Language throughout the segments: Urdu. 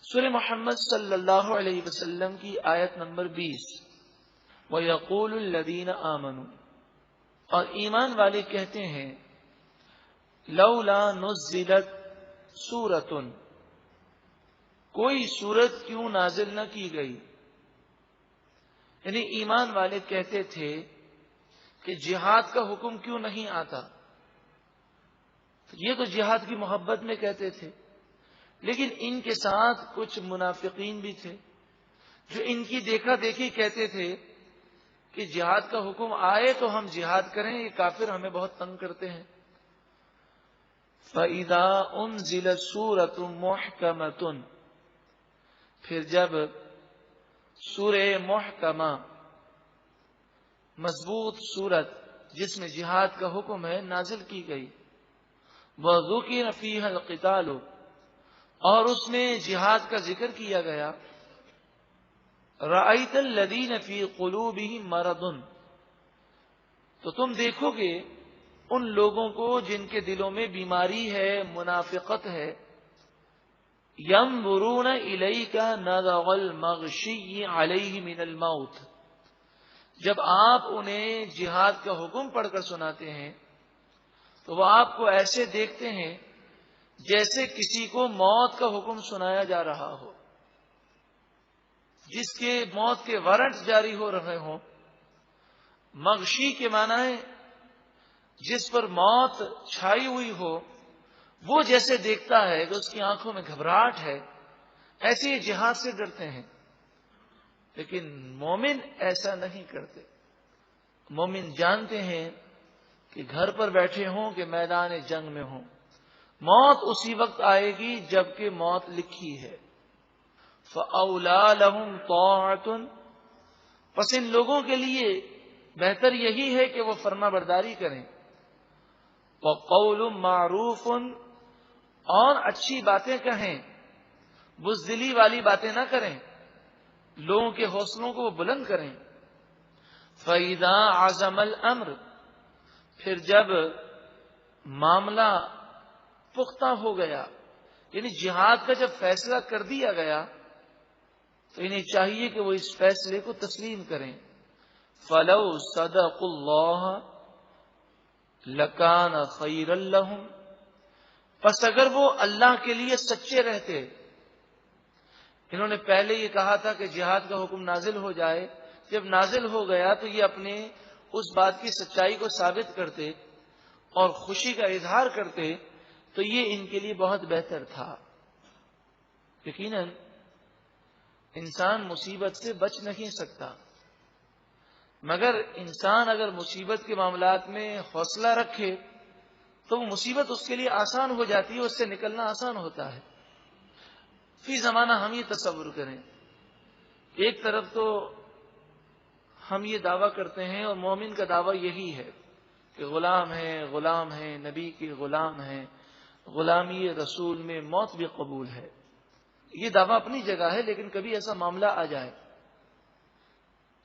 سورہ محمد صلی اللہ علیہ وسلم کی آیت نمبر 20 وَيَقُولُ الَّذِينَ آمَنُوا، اور ایمان والے کہتے ہیں لولا نزلت سورۃ، کوئی سورت کیوں نازل نہ کی گئی. یعنی ایمان والے کہتے تھے کہ جہاد کا حکم کیوں نہیں آتا. یہ تو جہاد کی محبت میں کہتے تھے، لیکن ان کے ساتھ کچھ منافقین بھی تھے جو ان کی دیکھا دیکھی کہتے تھے کہ جہاد کا حکم آئے تو ہم جہاد کریں، یہ کافر ہمیں بہت تنگ کرتے ہیں. فَإِذَا أُنزِلَتْ سُورَةٌ مُحْكَمَةٌ، پھر جب سورہ محکمہ مضبوط سورت جس میں جہاد کا حکم ہے نازل کی گئی. وَذُكِرَ فِيهَا الْقِتَالُ، اور اس میں جہاد کا ذکر کیا گیا. رَأَيْتَ الَّذِينَ فِي قُلُوبِهِم مَرَضٌ، تو تم دیکھو گے ان لوگوں کو جن کے دلوں میں بیماری ہے، منافقت ہے. يَنظُرُونَ إِلَيْكَ نَظَرَ الْمَغْشِيِّ عَلَيْهِ مِنَ الْمَوْتِ، جب آپ انہیں جہاد کا حکم پڑھ کر سناتے ہیں تو وہ آپ کو ایسے دیکھتے ہیں جیسے کسی کو موت کا حکم سنایا جا رہا ہو، جس کے موت کے وارنٹ جاری ہو رہے ہوں. مغشی کے معنی ہے جس پر موت چھائی ہوئی ہو، وہ جیسے دیکھتا ہے کہ اس کی آنکھوں میں گھبراہٹ ہے، ایسے ہی جہاد سے ڈرتے ہیں. لیکن مومن ایسا نہیں کرتے. مومن جانتے ہیں کہ گھر پر بیٹھے ہوں کہ میدان جنگ میں ہوں، موت اسی وقت آئے گی جبکہ موت لکھی ہے. فَأَوْلَى لَهُمْ طَاعَةٌ، پس ان لوگوں کے لیے بہتر یہی ہے کہ وہ فرما برداری کریں. وَقَوْلٌ مَعْرُوفٌ، اور اچھی باتیں کہیں، بزدلی والی باتیں نہ کریں، لوگوں کے حوصلوں کو وہ بلند کریں. فَإِذَا عَزَمَ الْأَمْرُ، پھر جب معاملہ پختہ ہو گیا، یعنی جہاد کا جب فیصلہ کر دیا گیا تو انہیں چاہیے کہ وہ اس فیصلے کو تسلیم کریں. فَلَوْ صَدَقُوا اللَّهَ لَكَانَ خَيْرًا لَهُمْ، پس اگر وہ اللہ کے لیے سچے رہتے. انہوں نے پہلے یہ کہا تھا کہ جہاد کا حکم نازل ہو جائے، جب نازل ہو گیا تو یہ اپنے اس بات کی سچائی کو ثابت کرتے اور خوشی کا اظہار کرتے تو یہ ان کے لیے بہت بہتر تھا. یقیناً انسان مصیبت سے بچ نہیں سکتا، مگر انسان اگر مصیبت کے معاملات میں حوصلہ رکھے تو وہ مصیبت اس کے لیے آسان ہو جاتی ہے، اس سے نکلنا آسان ہوتا ہے. فی زمانہ ہم یہ تصور کریں، ایک طرف تو ہم یہ دعویٰ کرتے ہیں اور مومن کا دعویٰ یہی ہے کہ غلام ہیں نبی کے غلام ہیں، غلامی رسول میں موت بھی قبول ہے. یہ دعویٰ اپنی جگہ ہے، لیکن کبھی ایسا معاملہ آ جائے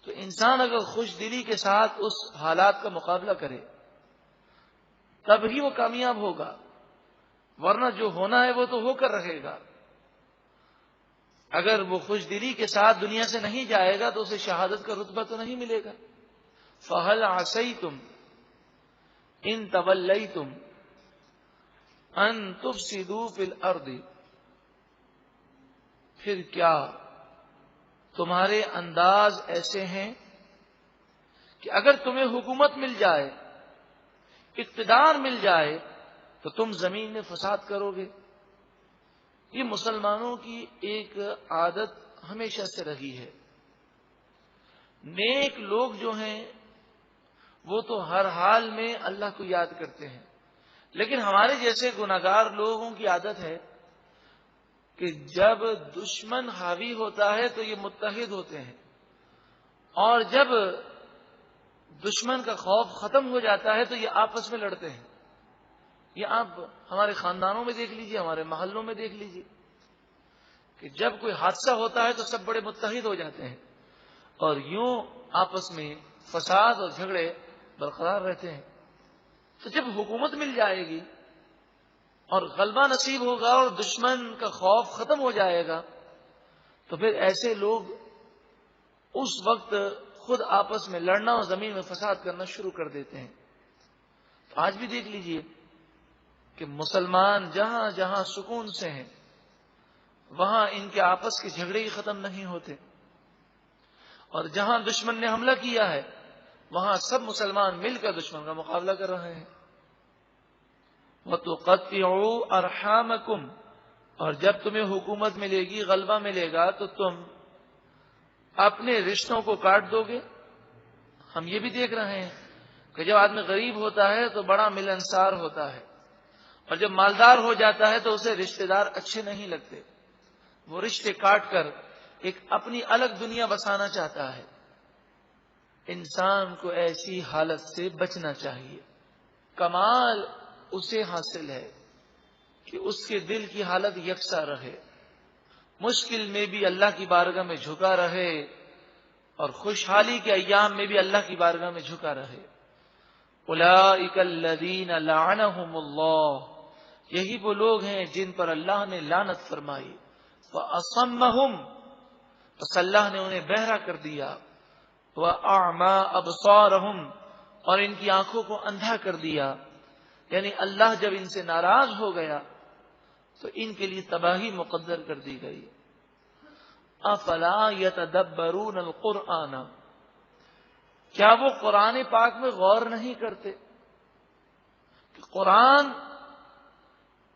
تو انسان اگر خوش دلی کے ساتھ اس حالات کا مقابلہ کرے تب ہی وہ کامیاب ہوگا، ورنہ جو ہونا ہے وہ تو ہو کر رہے گا. اگر وہ خوش دلی کے ساتھ دنیا سے نہیں جائے گا تو اسے شہادت کا رتبہ تو نہیں ملے گا. فَهَلْ عَسَيْتُمْ إِن تَوَلَّيْتُمْ أَن تُفْسِدُوا فِي الْأَرْضِ، پھر کیا تمہارے انداز ایسے ہیں کہ اگر تمہیں حکومت مل جائے، اقتدار مل جائے تو تم زمین میں فساد کرو گے. یہ مسلمانوں کی ایک عادت ہمیشہ سے رہی ہے. نیک لوگ جو ہیں وہ تو ہر حال میں اللہ کو یاد کرتے ہیں، لیکن ہمارے جیسے گناہگار لوگوں کی عادت ہے کہ جب دشمن حاوی ہوتا ہے تو یہ متحد ہوتے ہیں، اور جب دشمن کا خوف ختم ہو جاتا ہے تو یہ آپس میں لڑتے ہیں. یہ آپ ہمارے خاندانوں میں دیکھ لیجئے، ہمارے محلوں میں دیکھ لیجئے کہ جب کوئی حادثہ ہوتا ہے تو سب بڑے متحد ہو جاتے ہیں اور یوں آپس میں فساد اور جھگڑے برقرار رہتے ہیں. تو جب حکومت مل جائے گی اور غلبہ نصیب ہوگا اور دشمن کا خوف ختم ہو جائے گا تو پھر ایسے لوگ اس وقت خود آپس میں لڑنا اور زمین میں فساد کرنا شروع کر دیتے ہیں. آج بھی دیکھ لیجئے کہ مسلمان جہاں جہاں سکون سے ہیں وہاں ان کے آپس کے جھگڑے ہی ختم نہیں ہوتے، اور جہاں دشمن نے حملہ کیا ہے وہاں سب مسلمان مل کر دشمن کا مقابلہ کر رہے ہیں. وَتُقَطِّعُوا أَرْحَامَكُمْ، اور جب تمہیں حکومت ملے گی، غلبہ ملے گا، تو تم اپنے رشتوں کو کاٹ دو گے. ہم یہ بھی دیکھ رہے ہیں کہ جب آدمی غریب ہوتا ہے تو بڑا ملنسار ہوتا ہے، اور جب مالدار ہو جاتا ہے تو اسے رشتہ دار اچھے نہیں لگتے، وہ رشتے کاٹ کر ایک اپنی الگ دنیا بسانا چاہتا ہے. انسان کو ایسی حالت سے بچنا چاہیے. کمال اسے حاصل ہے کہ اس کے دل کی حالت یکساں رہے، مشکل میں بھی اللہ کی بارگاہ میں جھکا رہے اور خوشحالی کے ایام میں بھی اللہ کی بارگاہ میں جھکا رہے. اولئک الذین لعنہم اللہ، یہی وہ لوگ ہیں جن پر اللہ نے لعنت فرمائی. وَأَصَمَّهُمْ، بس اللہ نے انہیں بہرا کر دیا. وَأَعْمَى أَبْصَارَهُمْ، اور ان کی آنکھوں کو اندھا کر دیا. یعنی اللہ جب ان سے ناراض ہو گیا تو ان کے لیے تباہی مقدر کر دی گئی. افلا یتدبرون القرآن، کیا وہ قرآن پاک میں غور نہیں کرتے کہ قرآن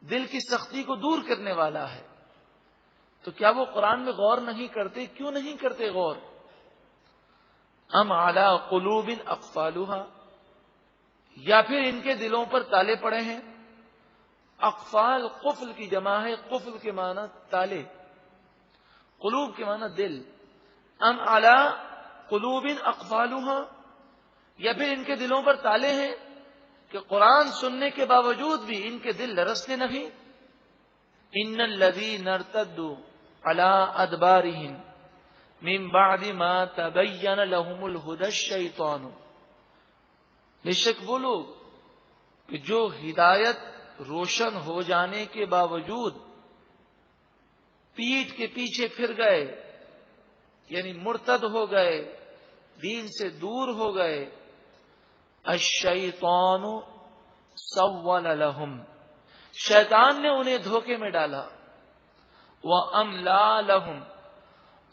دل کی سختی کو دور کرنے والا ہے؟ تو کیا وہ قرآن میں غور نہیں کرتے؟ کیوں نہیں کرتے غور؟ ام علی قلوب اقفالها، یا پھر ان کے دلوں پر تالے پڑے ہیں. اقفال قفل کی جمع ہے، قفل کے معنی تالے، قلوب کے معنی دل. ام علی قلوب اقفالها، یا پھر ان کے دلوں پر تالے ہیں کہ قرآن سننے کے باوجود بھی ان کے دل لرزتے نہیں. ان الذین ارتدوا علی ادبارہم من بعد ما تبین لهم الہدی الشیطان، بے شک وہ لوگ کہ جو ہدایت روشن ہو جانے کے باوجود پیٹھ کے پیچھے پھر گئے، یعنی مرتد ہو گئے، دین سے دور ہو گئے. الشیطان سول لهم، شیطان نے انہیں دھوکے میں ڈالا. وَأَمْلَى لَهُمْ،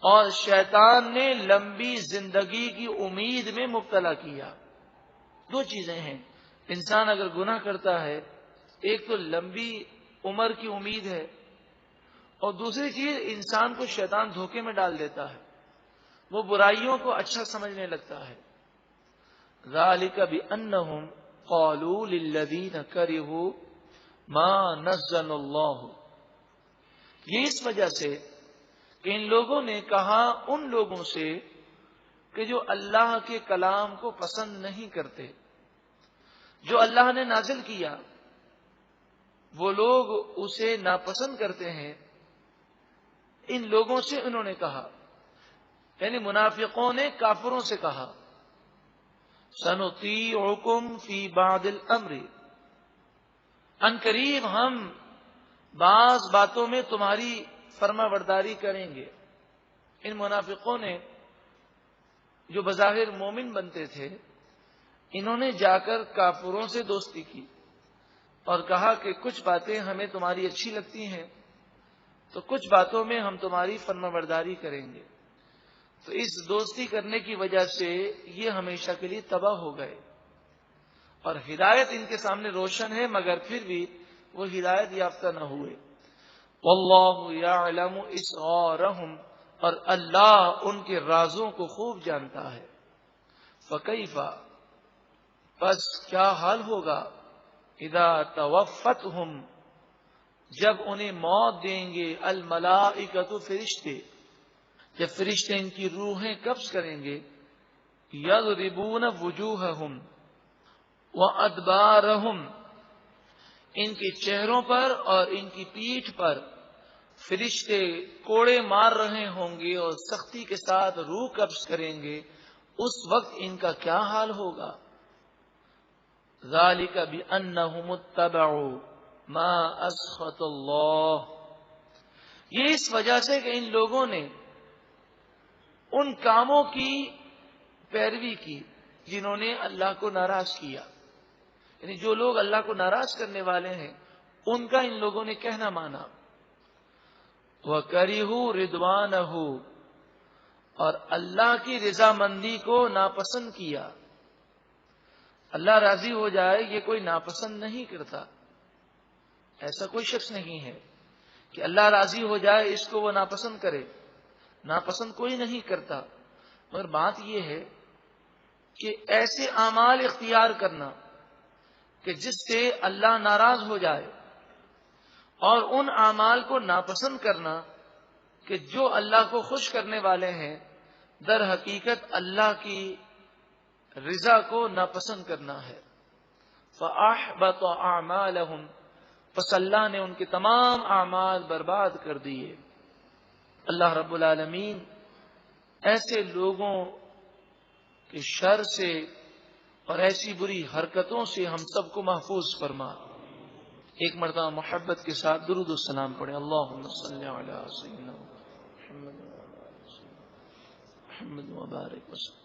اور شیطان نے لمبی زندگی کی امید میں مبتلا کیا. دو چیزیں ہیں، انسان اگر گناہ کرتا ہے ایک تو لمبی عمر کی امید ہے، اور دوسری چیز انسان کو شیطان دھوکے میں ڈال دیتا ہے، وہ برائیوں کو اچھا سمجھنے لگتا ہے. ذَلِكَ بِأَنَّهُمْ قَالُوا لِلَّذِينَ كَرِهُوا مَا نَزَّلَ اللَّهُ، یہ اس وجہ سے کہ ان لوگوں نے کہا ان لوگوں سے کہ جو اللہ کے کلام کو پسند نہیں کرتے، جو اللہ نے نازل کیا وہ لوگ اسے ناپسند کرتے ہیں. ان لوگوں سے انہوں نے کہا، یعنی منافقوں نے کافروں سے کہا، سنطیعکم فی بعض الامر، ان قریب ہم بعض باتوں میں تمہاری فرما برداری کریں گے. ان منافقوں نے جو بظاہر مومن بنتے تھے انہوں نے جا کر کافروں سے دوستی کی اور کہا کہ کچھ باتیں ہمیں تمہاری اچھی لگتی ہیں تو کچھ باتوں میں ہم تمہاری فرما برداری کریں گے. تو اس دوستی کرنے کی وجہ سے یہ ہمیشہ کے لیے تباہ ہو گئے، اور ہدایت ان کے سامنے روشن ہے مگر پھر بھی وہ ہدایت یافتہ نہ ہوئے. واللہ یعلم اسرارہم، اور اللہ ان کے رازوں کو خوب جانتا ہے. فکیف، پس کیا حال ہوگا، اذا توفتہم، جب انہیں موت دیں گے، الملائکۃ، فرشتے، جب فرشتے ان کی روحیں قبض کریں گے، یضربون وجوہہم وادبارہم، ان کے چہروں پر اور ان کی پیٹھ پر فرشتے کوڑے مار رہے ہوں گے اور سختی کے ساتھ روح قبض کریں گے. اس وقت ان کا کیا حال ہوگا. ذالک بانہم اتبعوا ما اسخط اللہ، یہ اس وجہ سے کہ ان لوگوں نے ان کاموں کی پیروی کی جنہوں نے اللہ کو ناراض کیا. یعنی جو لوگ اللہ کو ناراض کرنے والے ہیں ان کا ان لوگوں نے کہنا مانا. وَكَرِهُوا رِضْوَانَهُ، اور اللہ کی رضامندی کو ناپسند کیا. اللہ راضی ہو جائے یہ کوئی ناپسند نہیں کرتا. ایسا کوئی شخص نہیں ہے کہ اللہ راضی ہو جائے اس کو وہ ناپسند کرے. ناپسند کوئی نہیں کرتا. مگر بات یہ ہے کہ ایسے اعمال اختیار کرنا کہ جس سے اللہ ناراض ہو جائے، اور ان اعمال کو ناپسند کرنا کہ جو اللہ کو خوش کرنے والے ہیں، در حقیقت اللہ کی رضا کو ناپسند کرنا ہے. فَأَحْبَطَ أَعْمَالَهُمْ، پس اللہ نے ان کے تمام اعمال برباد کر دیے. اللہ رب العالمین ایسے لوگوں کے شر سے اور ایسی بری حرکتوں سے ہم سب کو محفوظ فرما. ایک مرتبہ محبت کے ساتھ درود و سلام پڑھیں. اللہم صلی علی سیدنا محمد وبارک وسلم.